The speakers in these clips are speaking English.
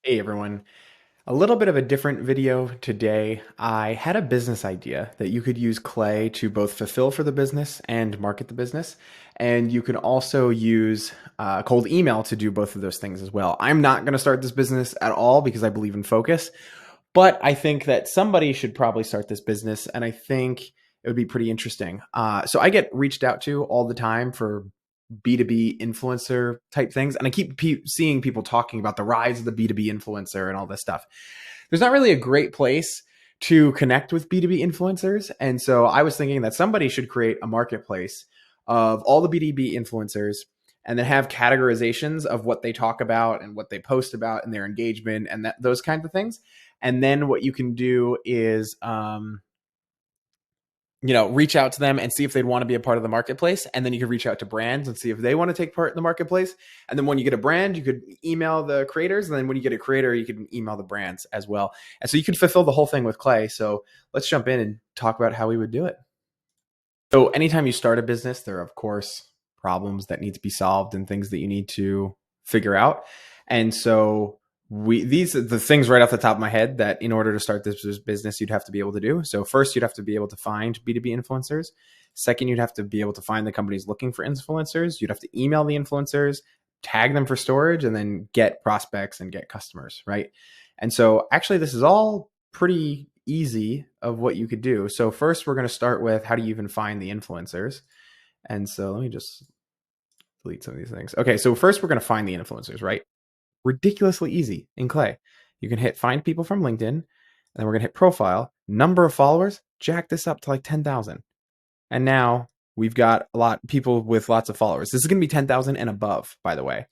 Hey everyone. A little bit of a different video today. I had a business idea that you could use Clay to both fulfill for the business and market the business. And you can also use cold email to do both of those things as well. I'm not going to start this business at all because I believe in focus, but I think that somebody should probably start this business. And I think it would be pretty interesting. So I get reached out to all the time for B2B influencer type things. And I keep seeing people talking about the rise of the B2B influencer and all this stuff. There's not really a great place to connect with B2B influencers. And so I was thinking that somebody should create a marketplace of all the B2B influencers and then have categorizations of what they talk about and what they post about and their engagement and those kinds of things. And then what you can do is reach out to them and see if they'd want to be a part of the marketplace. And then you could reach out to brands and see if they want to take part in the marketplace. And then when you get a brand, you could email the creators. And then when you get a creator, you can email the brands as well. And so you could fulfill the whole thing with Clay. So let's jump in and talk about how we would do it. So anytime you start a business, there are, of course, problems that need to be solved and things that you need to figure out. And so these are the things right off the top of my head that in order to start this business, you'd have to be able to do. So first, you'd have to be able to find B2B influencers. Second, you'd have to be able to find the companies looking for influencers. You'd have to email the influencers, tag them for storage, and then get prospects and get customers, right? And so actually, this is all pretty easy of what you could do. So first, we're going to start with how do you even find the influencers? And so let me just delete some of these things. Okay, so first we're going to find the influencers, right? Ridiculously easy in Clay. You can hit find people from LinkedIn, and then we're going to hit profile, number of followers, jack this up to like 10,000. And now we've got a lot of people with lots of followers. This is going to be 10,000 and above, by the way.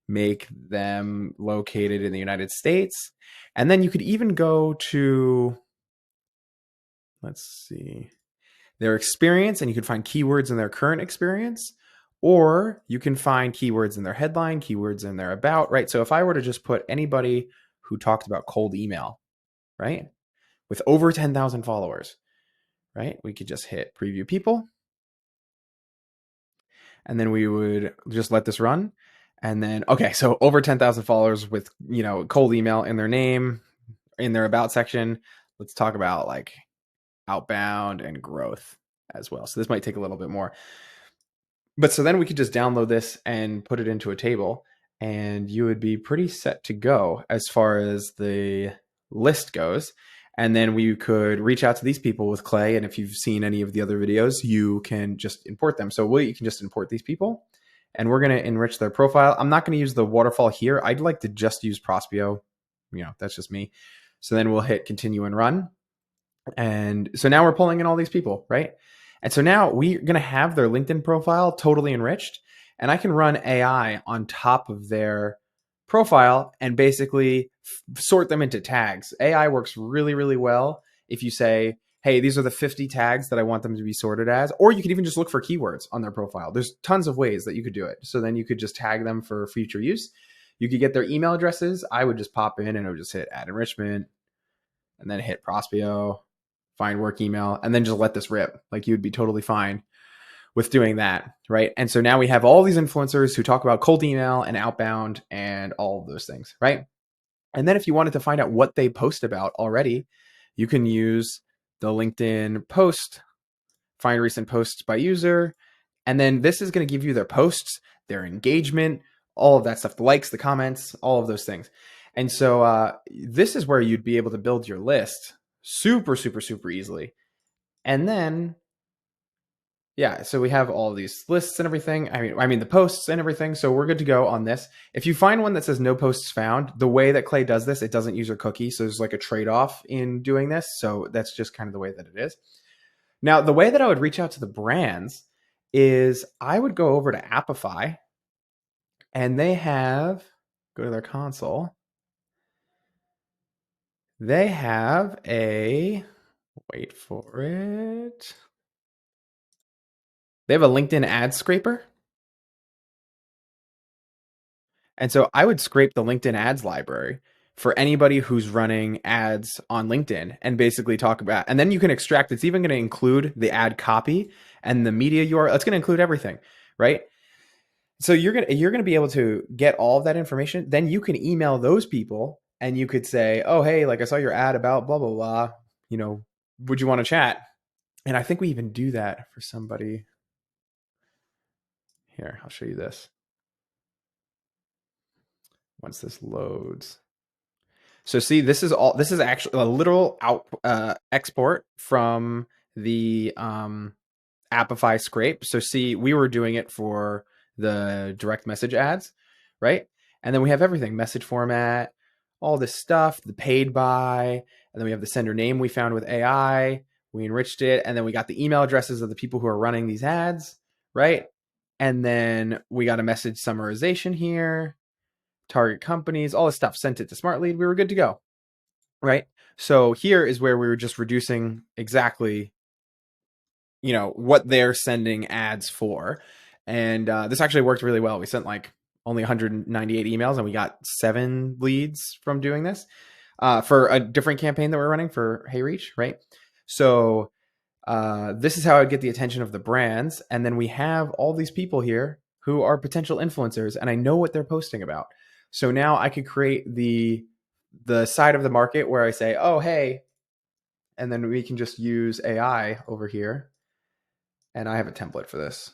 Make them located in the United States. And then you could even go to, let's see, their experience, and you can find keywords in their current experience, or you can find keywords in their headline, keywords in their about, right? So if I were to just put anybody who talked about cold email, right, with over 10,000 followers, right, we could just hit preview people, and then we would just let this run. And then, okay, so over 10,000 followers with, cold email in their name, in their about section. Let's talk about like outbound and growth as well. So this might take a little bit more. But so then we could just download this and put it into a table, and you would be pretty set to go as far as the list goes. And then we could reach out to these people with Clay. And if you've seen any of the other videos, you can just import them. So you can just import these people, and we're going to enrich their profile. I'm not going to use the waterfall here. I'd like to just use Prospeo. That's just me. So then we'll hit continue and run. And so now we're pulling in all these people, right? And so now we're going to have their LinkedIn profile totally enriched, and I can run AI on top of their profile and basically sort them into tags. AI works really, really well if you say, hey, these are the 50 tags that I want them to be sorted as, or you could even just look for keywords on their profile. There's tons of ways that you could do it. So then you could just tag them for future use. You could get their email addresses. I would just pop in and I would just hit add enrichment and then hit Prospeo, find work email, and then just let this rip. Like you would be totally fine with doing that, right? And so now we have all these influencers who talk about cold email and outbound and all of those things, right? And then if you wanted to find out what they post about already, you can use the LinkedIn post, find recent posts by user, and then this is going to give you their posts, their engagement, all of that stuff, the likes, the comments, all of those things. And so this is where you'd be able to build your list super, super, super easily. And then, yeah, so we have all these lists and everything. I mean the posts and everything. So we're good to go on this. If you find one that says no posts found, the way that Clay does this, it doesn't use a cookie. So there's like a trade-off in doing this. So that's just kind of the way that it is. Now, the way that I would reach out to the brands is I would go over to Appify, and they have, go to their console. They have wait for it. They have a LinkedIn ad scraper. And so I would scrape the LinkedIn ads library for anybody who's running ads on LinkedIn and basically talk about, and then you can extract, it's even going to include the ad copy and the media URL. It's going to include everything, right? So you're going to be able to get all of that information. Then you can email those people and you could say, oh, hey, like I saw your ad about blah, blah, blah, you know, would you want to chat? And I think we even do that for somebody. Here, I'll show you this once this loads. So see, this is actually a literal export from the Appify scrape. So see, we were doing it for the direct message ads, right? And then we have everything, message format, all this stuff, the paid by, and then we have the sender name we found with AI. We enriched it, and then we got the email addresses of the people who are running these ads, right? And then we got a message summarization here, target companies, all this stuff, sent it to SmartLead. We were good to go, right? So here is where we were just reducing exactly, you know, what they're sending ads for. And this actually worked really well. We sent like only 198 emails and we got 7 leads from doing this for a different campaign that we're running for HeyReach, right? So this is how I get the attention of the brands. And then we have all these people here who are potential influencers and I know what they're posting about. So now I could create the side of the market where I say, oh, hey, and then we can just use AI over here. And I have a template for this.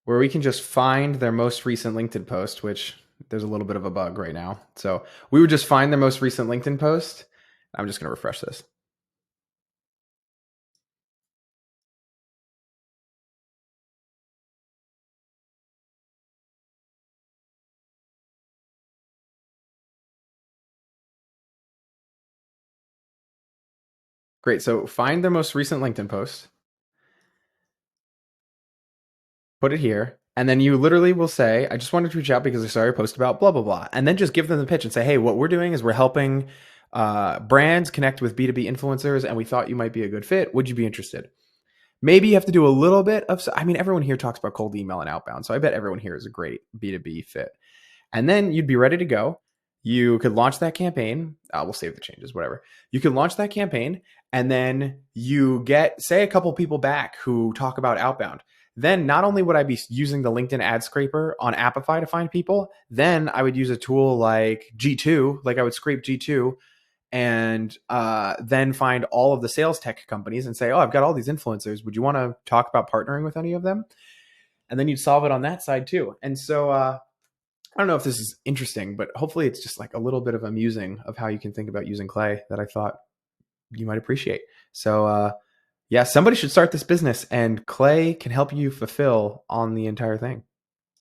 Where we can just find their most recent LinkedIn post, which there's a little bit of a bug right now. So we would just find their most recent LinkedIn post. I'm just going to refresh this. Great. So find their most recent LinkedIn post, put it here, and then you literally will say, I just wanted to reach out because I saw your post about blah, blah, blah. And then just give them the pitch and say, hey, what we're doing is we're helping brands connect with B2B influencers, and we thought you might be a good fit. Would you be interested? Maybe you have to do a little bit of, I mean, everyone here talks about cold email and outbound. So I bet everyone here is a great B2B fit. And then you'd be ready to go. You could launch that campaign. We'll save the changes, whatever. You could launch that campaign, and then you get, say, a couple people back who talk about outbound. Then not only would I be using the LinkedIn ad scraper on Appify to find people, then I would use a tool like G2, like I would scrape G2 and then find all of the sales tech companies and say, oh, I've got all these influencers. Would you want to talk about partnering with any of them? And then you'd solve it on that side too. And so I don't know if this is interesting, but hopefully it's just like a little bit of a musing of how you can think about using Clay that I thought you might appreciate. So yeah, somebody should start this business and Clay can help you fulfill on the entire thing.